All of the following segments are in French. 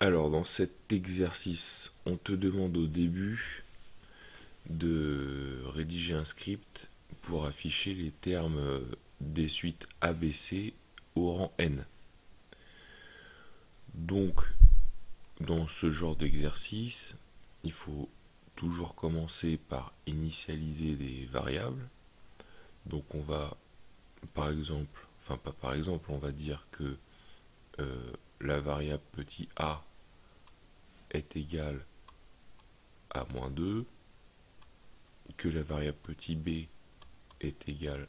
Alors, dans cet exercice, on te demande au début de rédiger un script pour afficher les termes des suites ABC au rang n. Donc, dans ce genre d'exercice, il faut toujours commencer par initialiser des variables. Donc, on va, par exemple, enfin pas par exemple, on va dire que la variable petit a est égale à moins 2, que la variable petit b est égale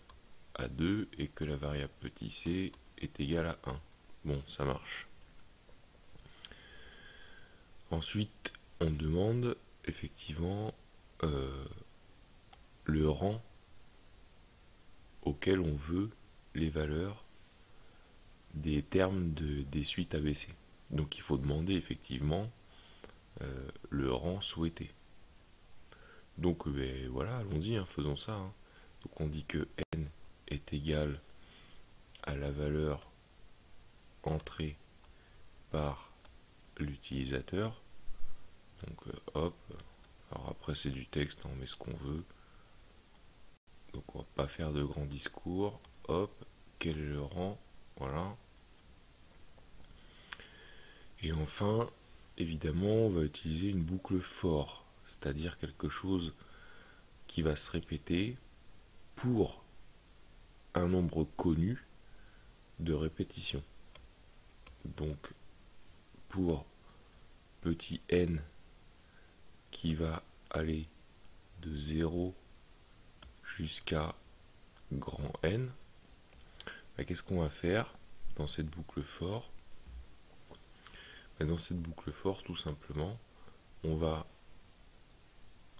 à 2 et que la variable petit c est égale à 1. Bon, ça marche. Ensuite, on demande effectivement le rang auquel on veut les valeurs des termes des suites ABC. Donc il faut demander effectivement le rang souhaité. Donc voilà, allons-y, hein, faisons ça. Hein. Donc on dit que n est égal à la valeur entrée par l'utilisateur. Donc hop, alors après c'est du texte, on met ce qu'on veut. Donc on va pas faire de grands discours. Hop, quel est le rang? Voilà. Et enfin, évidemment, on va utiliser une boucle for, c'est-à-dire quelque chose qui va se répéter pour un nombre connu de répétitions. Donc pour petit n qui va aller de 0 jusqu'à grand N, qu'est-ce qu'on va faire dans cette boucle for? Dans cette boucle for, tout simplement, on va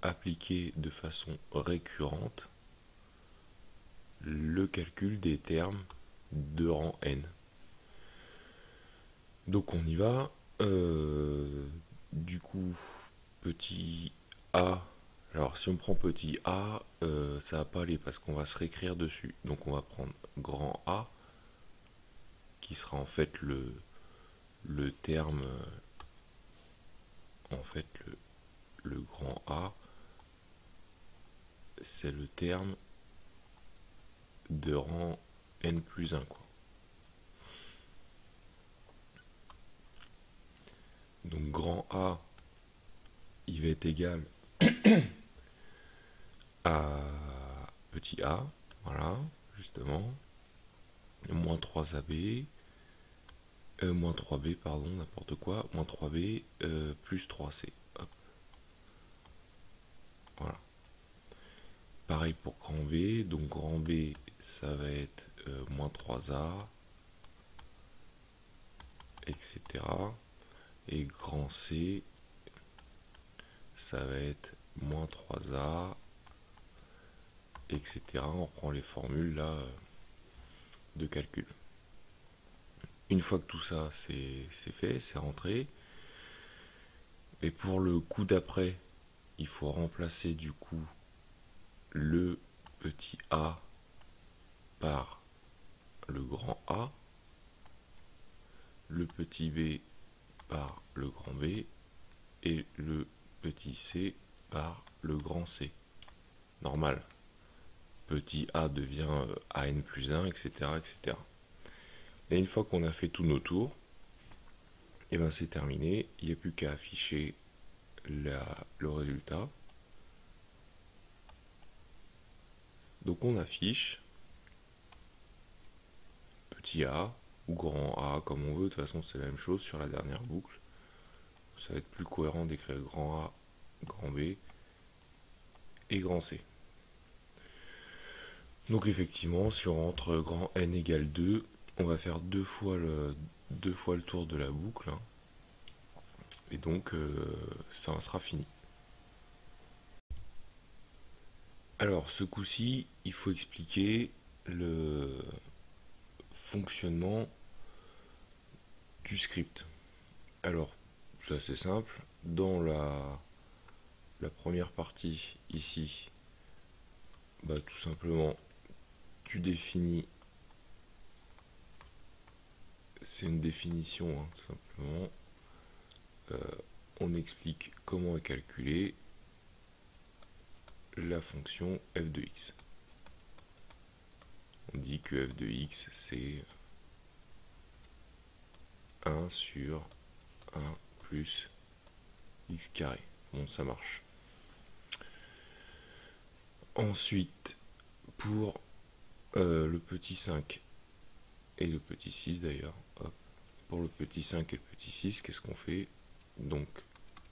appliquer de façon récurrente le calcul des termes de rang n. Donc on y va. Du coup, petit a. Alors si on prend petit a, ça va pas aller parce qu'on va se réécrire dessus. Donc on va prendre grand A, qui sera en fait le terme, en fait le grand A, c'est le terme de rang n plus 1, quoi. Donc grand A, il va être égal à petit a, voilà, justement, moins 3ab, moins 3b, pardon, n'importe quoi, moins 3b, plus 3c. Hop. Voilà. Pareil pour grand B, donc grand B, ça va être moins 3a, etc. Et grand C, ça va être moins 3a, etc. On reprend les formules là de calcul. Une fois que tout ça c'est fait, c'est rentré, et pour le coup d'après, il faut remplacer du coup le petit a par le grand A, le petit b par le grand B et le petit c par le grand C. Normal. Petit a devient an plus 1, etc. etc. Et une fois qu'on a fait tous nos tours, et ben c'est terminé. Il n'y a plus qu'à afficher le résultat. Donc on affiche petit a ou grand A comme on veut. De toute façon c'est la même chose sur la dernière boucle. Ça va être plus cohérent d'écrire grand A, grand B et grand C. Donc effectivement, si on rentre grand N égale 2, on va faire deux fois le tour de la boucle. Hein, et donc ça sera fini. Alors ce coup-ci, il faut expliquer le fonctionnement du script. Alors, c'est assez simple. Dans la première partie, ici, tout simplement, tu définis, c'est une définition, hein, tout simplement, on explique comment est calculée la fonction f de x. On dit que f de x c'est 1 sur 1 plus x carré. Bon, ça marche. Ensuite, pour le petit 5 et le petit 6 d'ailleurs, pour le petit 5 et le petit 6, qu'est-ce qu'on fait? Donc,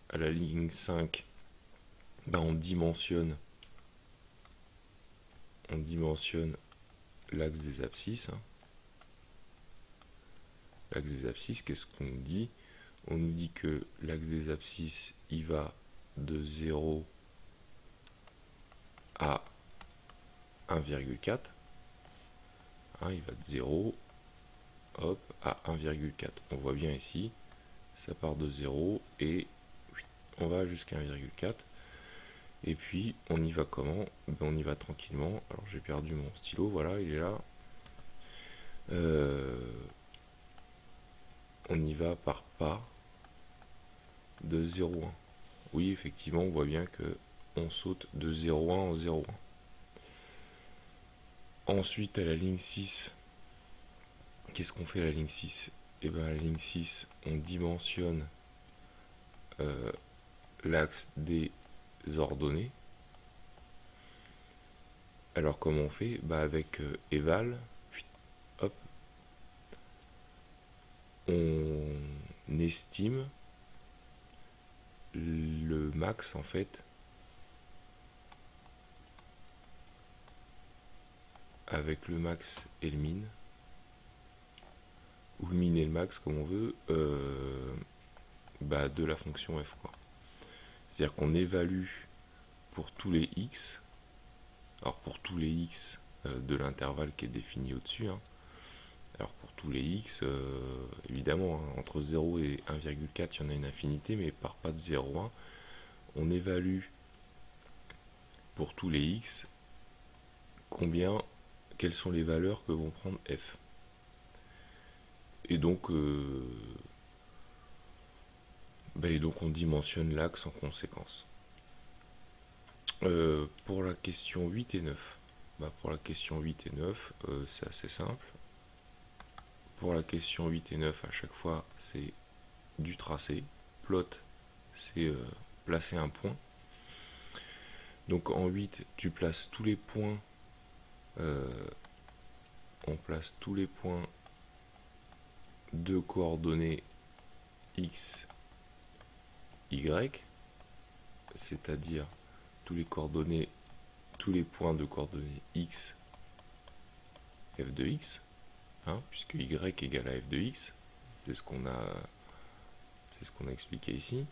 à la ligne 5, on dimensionne l'axe des abscisses. L'axe des abscisses, qu'est-ce qu'on nous dit? On nous dit que l'axe des abscisses, il va de 0 à 1,4. Il va de 0 à 1,4. On voit bien ici, ça part de 0 et on va jusqu'à 1,4. Et puis, on y va comment? On y va tranquillement. Alors, j'ai perdu mon stylo, voilà, il est là. On y va par pas de 0,1. Oui, effectivement, on voit bien que on saute de 0,1 en 0,1. Ensuite, à la ligne 6, qu'est-ce qu'on fait à la ligne 6? Et bien, à la ligne 6, on dimensionne l'axe des ordonnées. Alors, comment on fait? Avec eval, hop, on estime le max en fait avec le max et le min, ou le min et le max comme on veut, de la fonction f, quoi. C'est-à-dire qu'on évalue pour tous les x, alors pour tous les x de l'intervalle qui est défini au-dessus, alors pour tous les x, évidemment, entre 0 et 1,4, il y en a une infinité, mais par pas de 0,1, on évalue pour tous les x quelles sont les valeurs que vont prendre f. Et donc, on dimensionne l'axe en conséquence. Pour la question 8 et 9, pour la question 8 et 9, c'est assez simple. Pour la question 8 et 9, à chaque fois, c'est du tracé. Plot, c'est placer un point. Donc en 8, tu places tous les points. On place tous les points de coordonnées x, y, c'est-à-dire tous les points de coordonnées x, f de x, puisque y égale à f de x, c'est ce qu'on a expliqué ici.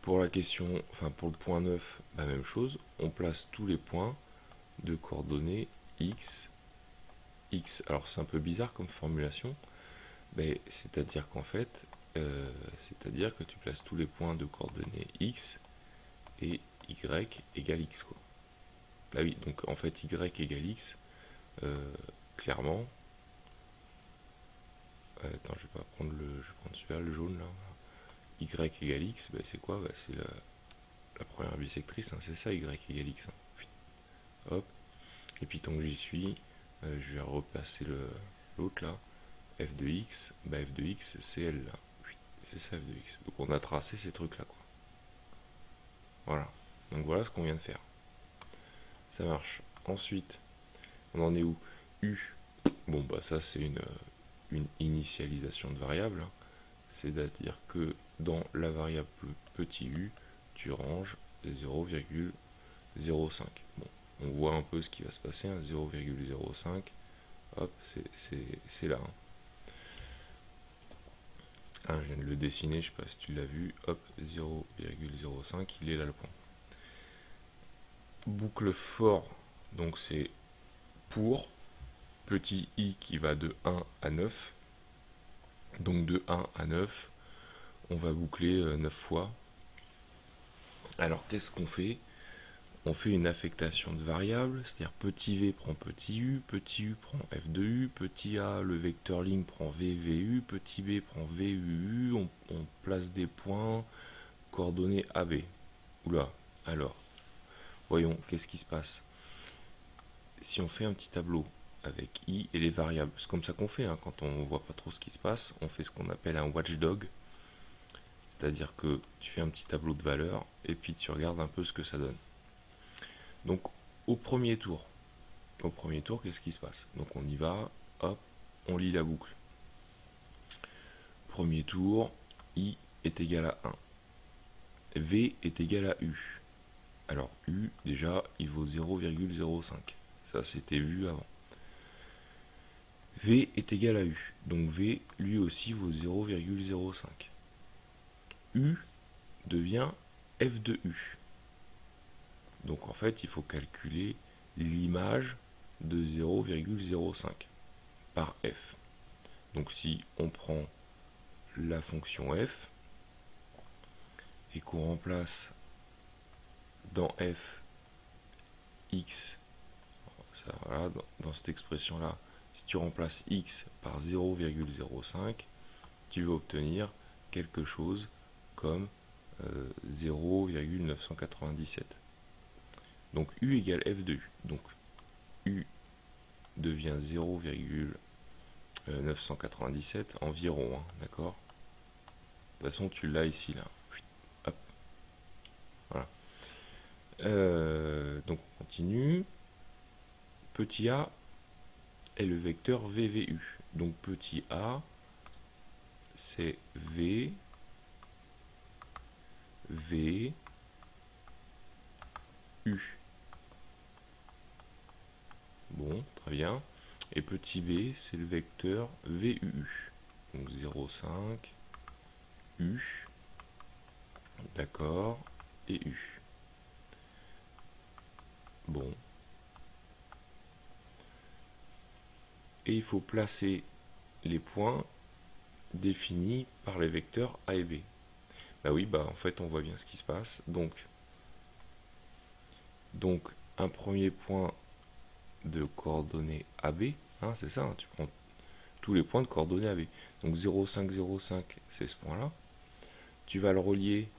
Pour la question, pour le point 9, même chose, on place tous les points de coordonnées x. Alors c'est un peu bizarre comme formulation, c'est-à-dire qu'en fait, c'est-à-dire que tu places tous les points de coordonnées x et y égale x, quoi. Oui, donc en fait y égale x, clairement. Attends, je vais pas prendre celui-là, le jaune là. Y égale x, c'est quoi? C'est la première bisectrice, c'est ça, y égale x. Hop. Et puis tant que j'y suis, je vais repasser l'autre là. F de x, f de x, c'est elle là. C'est ça f de x. Donc on a tracé ces trucs là, quoi. Voilà. Donc voilà ce qu'on vient de faire. Ça marche. Ensuite, on en est où? U. Bon, ça c'est une initialisation de variable. C'est-à-dire que dans la variable petit u, tu ranges 0,05. Bon, on voit un peu ce qui va se passer, 0,05. Hop, c'est là. Je viens de le dessiner, je sais pas si tu l'as vu. Hop, 0,05, il est là le point. Boucle for, donc c'est pour petit i qui va de 1 à 9. Donc de 1 à 9, on va boucler 9 fois. Alors qu'est-ce qu'on fait? on fait une affectation de variables, c'est-à-dire petit v prend petit u prend f de u, petit a, le vecteur ligne prend vvu, petit b prend vuu, on place des points, coordonnées AB. Oula, alors, voyons, qu'est-ce qui se passe? Si on fait un petit tableau avec i et les variables, c'est comme ça qu'on fait, hein, quand on voit pas trop ce qui se passe, on fait ce qu'on appelle un watchdog, c'est-à-dire que tu fais un petit tableau de valeurs, et puis tu regardes un peu ce que ça donne. Donc, au premier tour, qu'est-ce qui se passe? Donc on y va, hop, on lit la boucle. Premier tour, i est égal à 1. v est égal à u. Alors u, déjà, il vaut 0,05. Ça, c'était vu avant. v est égal à u. Donc v, lui aussi, vaut 0,05. u devient f de u. Donc en fait, il faut calculer l'image de 0,05 par f. Donc si on prend la fonction f et qu'on remplace dans f x, ça, voilà, dans cette expression là, si tu remplaces x par 0,05, tu vas obtenir quelque chose comme 0,997. Donc u égale f de u. Donc u devient 0,997 environ, hein, d'accord? De toute façon, tu l'as ici, là. Hop. Voilà. Donc on continue. Petit a est le vecteur vvu. Donc petit a, c'est v, v, u. Bon, très bien. Et petit b, c'est le vecteur vuu. Donc 0,5, u, d'accord, et u. Bon. Et il faut placer les points définis par les vecteurs a et b. Bah oui, bah en fait on voit bien ce qui se passe. Donc un premier point de coordonnées AB, hein, c'est ça, hein, tu prends tous les points de coordonnées AB. Donc 0,5, 0,5, c'est ce point-là. Tu vas le relier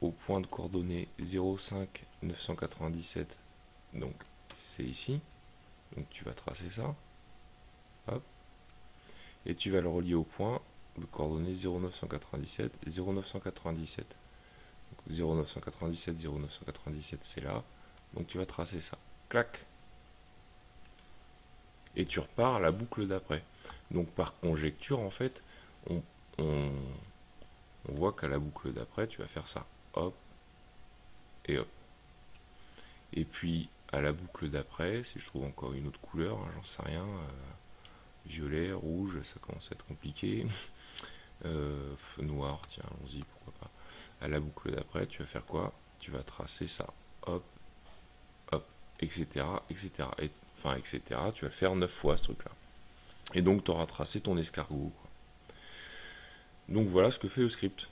au point de coordonnées 0,5, 997, donc c'est ici. Donc tu vas tracer ça. Hop. Et tu vas le relier au point de coordonnées 0,997, 0,997. Donc 0,997, 0,997, c'est là. Donc tu vas tracer ça. Clac. Et tu repars à la boucle d'après. Donc par conjecture, en fait, on voit qu'à la boucle d'après, tu vas faire ça. Hop. Et hop. Et puis à la boucle d'après, si je trouve encore une autre couleur, hein, j'en sais rien, violet, rouge, ça commence à être compliqué. Noir, tiens, allons-y, pourquoi pas. À la boucle d'après, tu vas faire quoi? Tu vas tracer ça. Hop. Hop. Etc. Etc. Et, enfin, etc. Tu vas le faire 9 fois ce truc-là. Et donc, tu auras tracé ton escargot, quoi. Donc, voilà ce que fait le script.